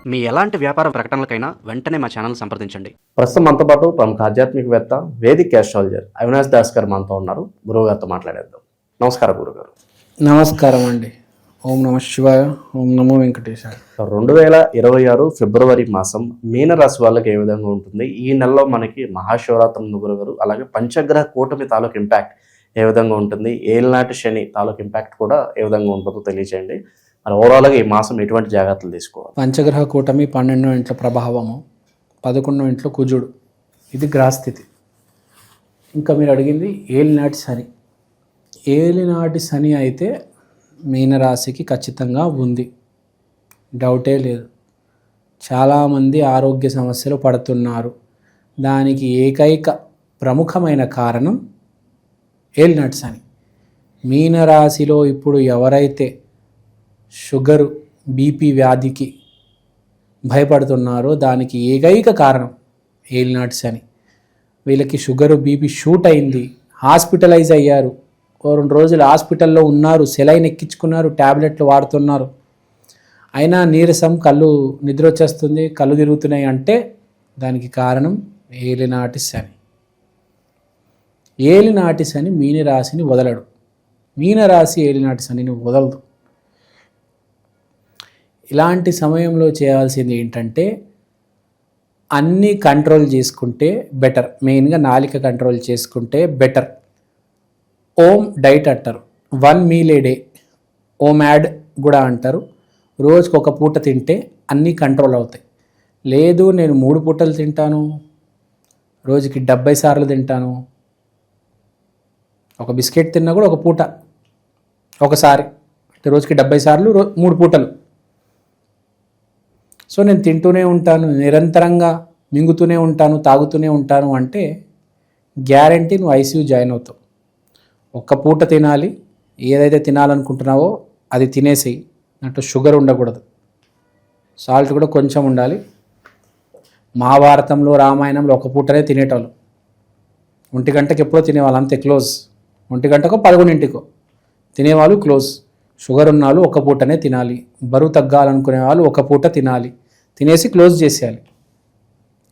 మీ ఎలాంటి వ్యాపార ప్రకటనలకైనా వెంటనే మా ఛానల్ సంప్రదించండి. ప్రస్తుతం మనతో పాటు ప్రముఖ ఆధ్యాత్మికవేత్త వేదిక్ ఆస్ట్రాలజర్ అవినాష్ దాస్ గారు మనతో ఉన్నారు. గురువు గారితో మాట్లాడేద్దాం. నమస్కారం గురుగారు. నమస్కారం అండి. ఓం నమ శివాయ, ఓం నమో వెంకటేశాయ. 2026 ఫిబ్రవరి మాసం మీనరాశి వాళ్ళకి ఏ విధంగా ఉంటుంది? ఈ నెలలో మనకి మహాశివరాత్రి ఉంది గురుగారు. అలాగే పంచగ్రహ కూటమి తాలూకు ఇంపాక్ట్ ఏ విధంగా ఉంటుంది? ఏళ్ళనాటి శని తాలూకు ఇంపాక్ట్ కూడా ఏ విధంగా ఉంటుందో తెలియజేయండి. మరి ఓవరాల్గా ఈ మాసం ఎటువంటి జాగ్రత్తలు తీసుకోవాలి? పంచగ్రహ కూటమి 12 ఇంట్లో ప్రభావము, 11 ఇంట్లో కుజుడు, ఇది గ్రహస్థితి. ఇంకా మీరు అడిగింది ఏలినాటి శని. ఏలినాటి శని అయితే మీనరాశికి ఖచ్చితంగా ఉంది, డౌటే లేదు. చాలామంది ఆరోగ్య సమస్యలు పడుతున్నారు. దానికి ఏకైక ప్రముఖమైన కారణం ఏలినాటి శని. మీనరాశిలో ఇప్పుడు ఎవరైతే షుగరు, బీపీ వ్యాధికి భయపడుతున్నారో దానికి ఏకైక కారణం ఏలినాటి శని. వీళ్ళకి షుగరు, బీపీ షూట్ అయింది, హాస్పిటలైజ్ అయ్యారు, 2 రోజులు హాస్పిటల్లో ఉన్నారు, సెలైన్ ఎక్కించుకున్నారు, ట్యాబ్లెట్లు వాడుతున్నారు, అయినా నీరసం, నిద్ర వచ్చేస్తుంది, కళ్ళు తిరుగుతున్నాయి అంటే దానికి కారణం ఏలినాటి శని. ఏలినాటి శని మీనరాశిని వదలడు, మీనరాశి ఏలినాటి శనిని వదలదు. ఇలాంటి సమయంలో చేయాల్సింది ఏంటంటే అన్నీ కంట్రోల్ చేసుకుంటే బెటర్. మెయిన్గా నాలిక కంట్రోల్ చేసుకుంటే బెటర్. ఓం డైట్ అంటారు, 1 meal a day, OMAD కూడా అంటారు. రోజుకు 1 పూట తింటే అన్నీ కంట్రోల్ అవుతాయి. లేదు నేను 3 పూటలు తింటాను, రోజుకి 70 సార్లు తింటాను, ఒక బిస్కెట్ తిన్నా కూడా 1 పూట ఒకసారి, అంటే రోజుకి 70 సార్లు 3 పూటలు. సో నేను తింటూనే ఉంటాను, నిరంతరంగా మింగుతూనే ఉంటాను, తాగుతూనే ఉంటాను అంటే గ్యారంటీ నువ్వు ఐసీయూ జాయిన్ అవుతావు. 1 పూట తినాలి, ఏదైతే తినాలనుకుంటున్నావో అది తినేసేయి. అటు షుగర్ ఉండకూడదు, సాల్ట్ కూడా కొంచెం ఉండాలి. మహాభారతంలో, రామాయణంలో 1 పూటనే తినేటోళ్ళు. 1 గంటకి ఎప్పుడో తినేవాళ్ళు, అంతే, క్లోజ్. 1 గంటకో 11 తినేవాళ్ళు, క్లోజ్. షుగర్ ఉన్న వాళ్ళు 1 పూటనే తినాలి. బరువు తగ్గాలనుకునే వాళ్ళు 1 పూట తినాలి, తినేసి క్లోజ్ చేసేయాలి.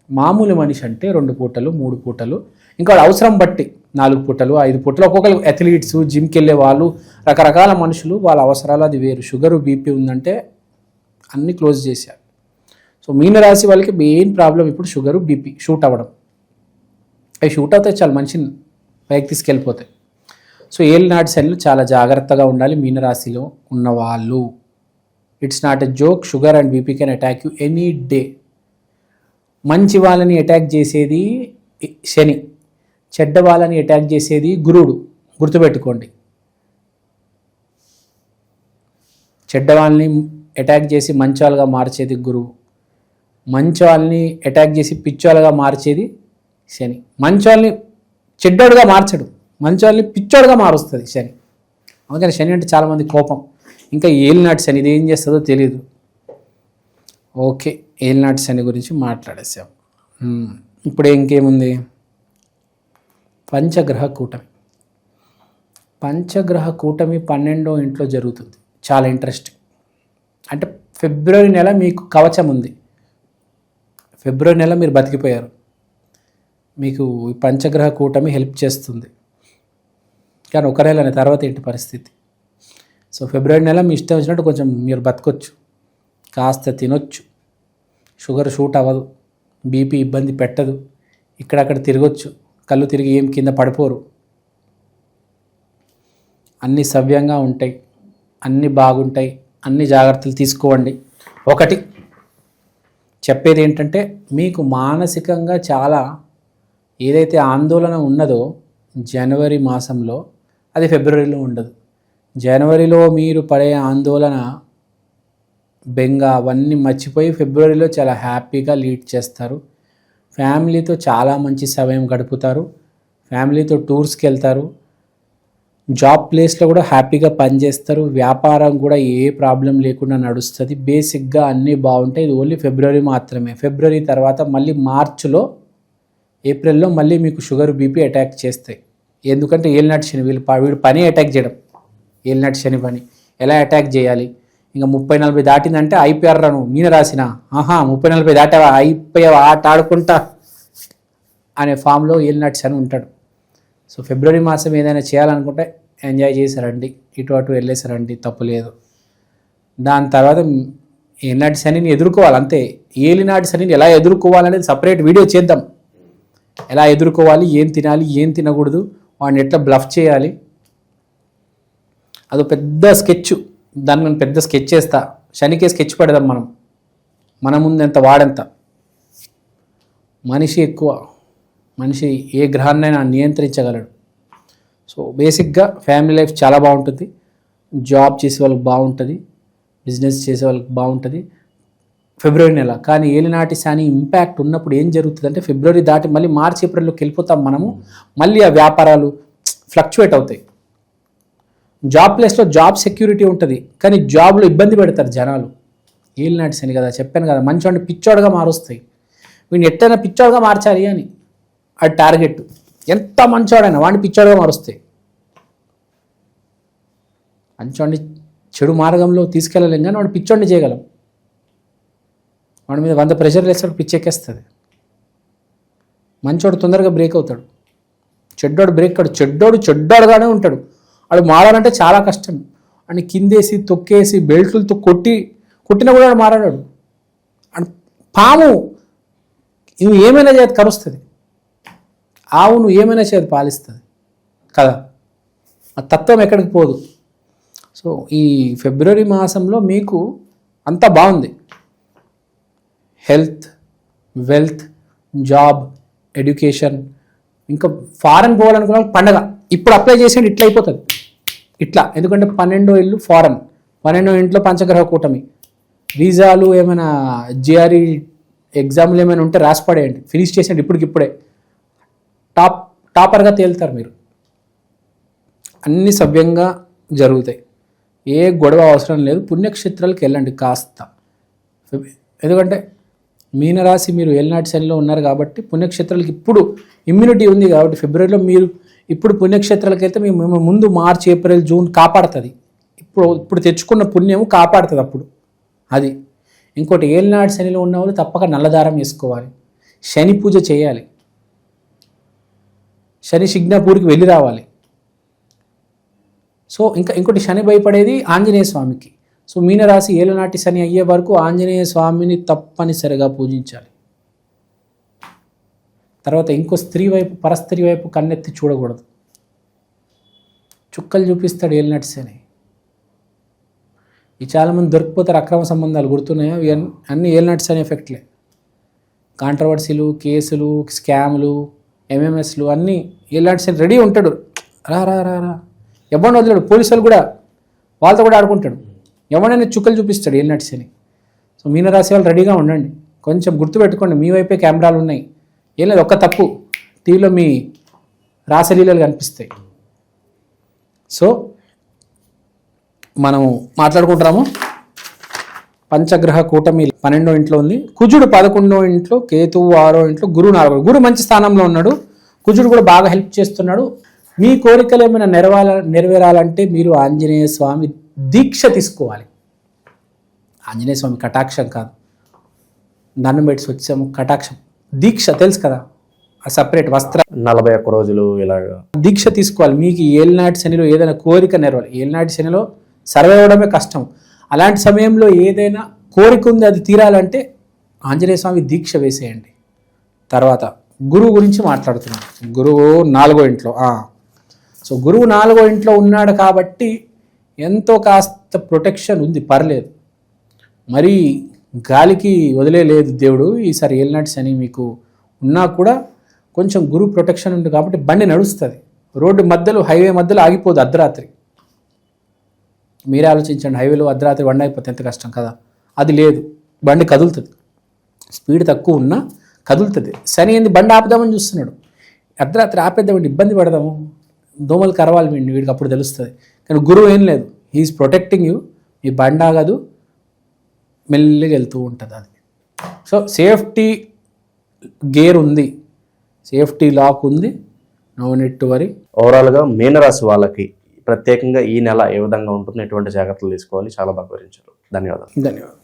మామూలు మనిషి అంటే 2 పూటలు, 3 పూటలు, ఇంకా అవసరం బట్టి 4 పూటలు, 5 పూటలు. ఒక్కొక్కరు అథ్లీట్స్, జిమ్కి వెళ్ళే వాళ్ళు, రకరకాల మనుషులు, వాళ్ళ అవసరాలు అది వేరు. షుగరు, బీపీ ఉందంటే అన్నీ క్లోజ్ చేసేయాలి. సో మీనరాశి వాళ్ళకి మెయిన్ ప్రాబ్లం ఇప్పుడు షుగరు, బీపీ షూట్ అవ్వడం. అవి షూట్ అవుతాయి, చాలా మనిషిని పైకి తీసుకెళ్ళిపోతాయి. సో ఏలినాటి శనిలో చాలా జాగ్రత్తగా ఉండాలి మీనరాశిలో ఉన్నవాళ్ళు. It's not a joke. Sugar and BP can attack you any day. మంచి వాళ్ళని అటాక్ చేసేది శని, చెడ్డ వాళ్ళని అటాక్ చేసేది గురుడు. గుర్తుపెట్టుకోండి, చెడ్డ వాళ్ళని అటాక్ చేసి మంచి వాళ్ళగా మార్చేది గురువు, మంచి వాళ్ళని అటాక్ చేసి పిచ్చోళ్ళగా మార్చేది శని. మంచి వాళ్ళని చెడ్డోడుగా మార్చడు, మంచి వాళ్ళని పిచ్చోడుగా మారుస్తుంది శని. అందుకని శని అంటే చాలామంది కోపం. ఇంకా ఏలినాటి శని ఇది ఏం చేస్తుందో తెలియదు. ఓకే, ఏలినాటి శని గురించి మాట్లాడేసాం. ఇప్పుడు ఇంకేముంది? పంచగ్రహ కూటమి. పంచగ్రహ కూటమి 12వ ఇంట్లో జరుగుతుంది. చాలా ఇంట్రెస్టింగ్. అంటే ఫిబ్రవరి నెల మీకు కవచం ఉంది. ఫిబ్రవరి నెల మీరు బతికిపోయారు, మీకు ఈ పంచగ్రహ కూటమి హెల్ప్ చేస్తుంది. కానీ 1 నెల తర్వాత ఏంటి పరిస్థితి? సో ఫిబ్రవరి నెల మీ ఇష్టం వచ్చినట్టు కొంచెం మీరు బతకొచ్చు, కాస్త తినొచ్చు, షుగర్ షూట్ అవ్వదు, బీపీ ఇబ్బంది పెట్టదు, ఇక్కడక్కడ తిరగొచ్చు, కళ్ళు తిరిగి ఏం కింద పడిపోరు, అన్నీ సవ్యంగా ఉంటాయి, అన్నీ బాగుంటాయి, అన్ని జాగ్రత్తలు తీసుకోండి. ఒకటి చెప్పేది ఏంటంటే మీకు మానసికంగా చాలా ఏదైతే ఆందోళన ఉన్నదో జనవరి మాసంలో అది ఫిబ్రవరిలో ఉండదు. జనవరిలో మీరు పడే ఆందోళన, బెంగ అవన్నీ మర్చిపోయి ఫిబ్రవరిలో చాలా హ్యాపీగా లీడ్ చేస్తారు. ఫ్యామిలీతో చాలా మంచి సమయం గడుపుతారు, ఫ్యామిలీతో టూర్స్కి వెళ్తారు, జాబ్ ప్లేస్లో కూడా హ్యాపీగా పనిచేస్తారు, వ్యాపారం కూడా ఏ ప్రాబ్లం లేకుండా నడుస్తుంది. బేసిక్గా అన్నీ బాగుంటాయి. ఇది ఓన్లీ ఫిబ్రవరి మాత్రమే. ఫిబ్రవరి తర్వాత మళ్ళీ మార్చిలో, ఏప్రిల్లో మళ్ళీ మీకు షుగర్, బీపీ అటాక్ చేస్తాయి. ఎందుకంటే ఏలినాటి శని, వీడు పని అటాక్ చేయడం. ఏలినాటి శని పని ఎలా అటాక్ చేయాలి, ఇంకా 30-40 దాటిందంటే ఐపీఆర్ రాను మీన రాసిన 30-40 దాటావా అయిపోయావా ఆట ఆడుకుంటా అనే ఫామ్లో ఏలినాటి శని ఉంటాడు. సో ఫిబ్రవరి మాసం ఏదైనా చేయాలనుకుంటే ఎంజాయ్ చేశారండి, ఇటు అటు వెళ్ళేసారండి, తప్పు లేదు. దాని తర్వాత ఏలినాటి శనిని ఎదుర్కోవాలి అంతే. ఏలినాటి శనిని ఎలా ఎదుర్కోవాలనేది సపరేట్ వీడియో చేద్దాం. ఎలా ఎదుర్కోవాలి, ఏం తినాలి, ఏం తినకూడదు, వాడిని ఎట్లా బ్లఫ్ చేయాలి, అదో పెద్ద స్కెచ్. దాన్ని నేను పెద్ద స్కెచ్ చేస్తా. శనికే స్కెచ్ పెడదాం మనం. మన ముందు ఎంత వాడెంత. మనిషి ఎక్కువ, మనిషి ఏ గ్రహాన్నైనా నియంత్రించగలడు. సో బేసిక్గా ఫ్యామిలీ లైఫ్ చాలా బాగుంటుంది, జాబ్ చేసే వాళ్ళకి బాగుంటుంది, బిజినెస్ చేసే వాళ్ళకి బాగుంటుంది ఫిబ్రవరి నెల. కానీ ఏలినాటి శని ఇంపాక్ట్ ఉన్నప్పుడు ఏం జరుగుతుందంటే ఫిబ్రవరి దాటి మళ్ళీ మార్చి ఏప్రిల్లోకి వెళ్ళిపోతాం మనము. మళ్ళీ ఆ వ్యాపారాలు ఫ్లక్చువేట్ అవుతాయి. జాబ్ ప్లేస్లో జాబ్ సెక్యూరిటీ ఉంటుంది, కానీ జాబ్లో ఇబ్బంది పెడతారు జనాలు. ఏలినాటి శని కదా, చెప్పాను కదా, మంచోడిని పిచ్చోడుగా మారుస్తాయి. వీడిని ఎట్టైనా పిచ్చోడుగా మార్చాలి అని అది టార్గెట్. ఎంత మంచోడైనా వాడిని పిచ్చోడుగా మారుస్తాయి. మంచోడిని చెడు మార్గంలో తీసుకెళ్ళలేం, కానీ వాడు పిచ్చోడిని చేయగలం. వాడి మీద 100 ప్రెషర్ వేస్తాడు, పిచ్చెక్కేస్తుంది. మంచోడు తొందరగా బ్రేక్ అవుతాడు, చెడ్డోడు బ్రేక్ కాడు. చెడ్డోడుగానే ఉంటాడు. వాడు మారాలంటే చాలా కష్టం. అని కిందేసి తొక్కేసి బెల్టులతో కొట్టినా కూడా వాడు మారాడు. పాము నువ్వు ఏమైనా చేతి కరుస్తుంది, ఆవు నువ్వు ఏమైనా చేతి పాలిస్తుంది కదా. ఆ తత్వం ఎక్కడికి పోదు. సో ఈ ఫిబ్రవరి మాసంలో మీకు అంతా బాగుంది. హెల్త్, వెల్త్, జాబ్, ఎడ్యుకేషన్, ఇంకా ఫారెన్ పోవాలనుకున్న పండగ ఇప్పుడు అప్లై చేసేయండి. ఇట్లా అయిపోతుంది ఇట్లా. ఎందుకంటే 12వ ఇల్లు ఫారెన్, 12వ ఇంట్లో పంచగ్రహ కూటమి. వీసాలు ఏమైనా జిఆర్ఈ ఎగ్జామ్లు ఏమైనా ఉంటే రాసి పడేయండి, ఫినిష్ చేసేయండి ఇప్పటికిప్పుడే. టాపర్గా తేలుతారు మీరు. అన్ని సవ్యంగా జరుగుతాయి, ఏ గొడవ అవసరం లేదు. పుణ్యక్షేత్రాలకు వెళ్ళండి కాస్త. ఎందుకంటే మీనరాశి మీరు ఏలినాటి శనిలో ఉన్నారు కాబట్టి పుణ్యక్షేత్రాలకు ఇప్పుడు ఇమ్యూనిటీ ఉంది కాబట్టి ఫిబ్రవరిలో మీరు ఇప్పుడు పుణ్యక్షేత్రాలకు వెళ్తే మేము ముందు మార్చి ఏప్రిల్ జూన్ కాపాడుతుంది. ఇప్పుడు తెచ్చుకున్న పుణ్యము కాపాడుతుంది అప్పుడు. అది ఇంకోటి, ఏలినాటి శనిలో ఉన్న వాళ్ళు తప్పక నల్లదారం వేసుకోవాలి, శని పూజ చేయాలి, శని సిగ్నాపూర్కి వెళ్ళి రావాలి. సో ఇంకోటి శని భయపడేది ఆంజనేయ స్వామికి. సో మీనరాశి ఏలినాటి శని అయ్యే వరకు ఆంజనేయ స్వామిని తప్పనిసరిగా పూజించాలి. తర్వాత ఇంకో స్త్రీ వైపు, పరస్త్రీ వైపు కన్నెత్తి చూడకూడదు. చుక్కలు చూపిస్తాడు ఏలినాటి శని. ఈ చాలామంది దొరికిపోతారు అక్రమ సంబంధాలు, గుర్తున్నాయా? అన్నీ ఏలినాటి శని ఎఫెక్ట్లే. కాంట్రవర్సీలు, కేసులు, స్కాములు, ఎంఎంఎస్లు అన్నీ ఏలినాటి శని రెడీ ఉంటాడు. రా రా రా రా ఎవరిని వదిలేడు. పోలీసులు కూడా వాళ్ళతో కూడా ఆడుకుంటాడు. ఎవరైనా చుక్కలు చూపిస్తాడు ఏలినాటి శని. సో మీనరాశి వాళ్ళు రెడీగా ఉండండి. కొంచెం గుర్తుపెట్టుకోండి, మీ వైపే కెమెరాలు ఉన్నాయి. ఏం లేదు, ఒక్క తప్పు టీవీలో మీ రాసలీలలు కనిపిస్తాయి. సో మనం మాట్లాడుకుంటున్నాము. పంచగ్రహ కూటమి 12వ ఇంట్లో ఉంది, కుజుడు 11వ ఇంట్లో, కేతువు 6వ ఇంట్లో, గురువు 4వ. గురువు మంచి స్థానంలో ఉన్నాడు, కుజుడు కూడా బాగా హెల్ప్ చేస్తున్నాడు. మీ కోరికలు ఏమైనా నెరవేరాలంటే మీరు ఆంజనేయ స్వామి దీక్ష తీసుకోవాలి. ఆంజనేయ స్వామి కటాక్షం కాదు, దండం పెట్టి వచ్చాము. కటాక్షం దీక్ష తెలుసు కదా, ఆ సపరేట్ వస్త్ర 41 రోజులు ఇలాగా దీక్ష తీసుకోవాలి. మీకు ఏలినాటి శనిలో ఏదైనా కోరిక నెరవేరాలి. ఏలినాటి శనిలో సర్వే అవ్వడమే కష్టం. అలాంటి సమయంలో ఏదైనా కోరిక ఉంది అది తీరాలంటే ఆంజనేయ స్వామి దీక్ష వేసేయండి. తర్వాత గురువు గురించి మాట్లాడుతున్నాం. గురువు 4వ ఇంట్లో. సో గురువు 4వ ఇంట్లో ఉన్నాడు కాబట్టి ఎంతో కాస్త ప్రొటెక్షన్ ఉంది, పర్లేదు. మరి గాలికి వదిలేదు దేవుడు. ఈసారి ఏలినాటి శని మీకు ఉన్నా కూడా కొంచెం గురువు ప్రొటెక్షన్ ఉంది కాబట్టి బండి నడుస్తుంది. రోడ్డు మధ్యలో, హైవే మధ్యలో ఆగిపోదు అర్ధరాత్రి. మీరే ఆలోచించండి, హైవేలో అర్ధరాత్రి బండి అయిపోతే ఎంత కష్టం కదా. అది లేదు, బండి కదులుతుంది. స్పీడ్ తక్కువ ఉన్నా కదులుతుంది. శని ఏంది, బండి ఆపుదామని చూస్తున్నాడు. అర్ధరాత్రి ఆపేద్దామండి, ఇబ్బంది పడదాము, దోమలు కరవాలి వీడికి, అప్పుడు తెలుస్తుంది. కానీ గురువు ఏం లేదు, హీఈస్ ప్రొటెక్టింగ్ యూ. మీ బండి ఆగదు, మెల్లిగా వెళ్తూ ఉంటుంది అది. సో సేఫ్టీ గేర్ ఉంది, సేఫ్టీ లాక్ ఉంది, నో నీడ్ టు వరీ. ఓవరాల్గా మీనరాశి వాళ్ళకి ప్రత్యేకంగా ఈ నెల ఏ విధంగా ఉంటుంది, ఎటువంటి జాగ్రత్తలు తీసుకోవాలి, చాలా బాగా వివరించారు. ధన్యవాదాలు. ధన్యవాదాలు.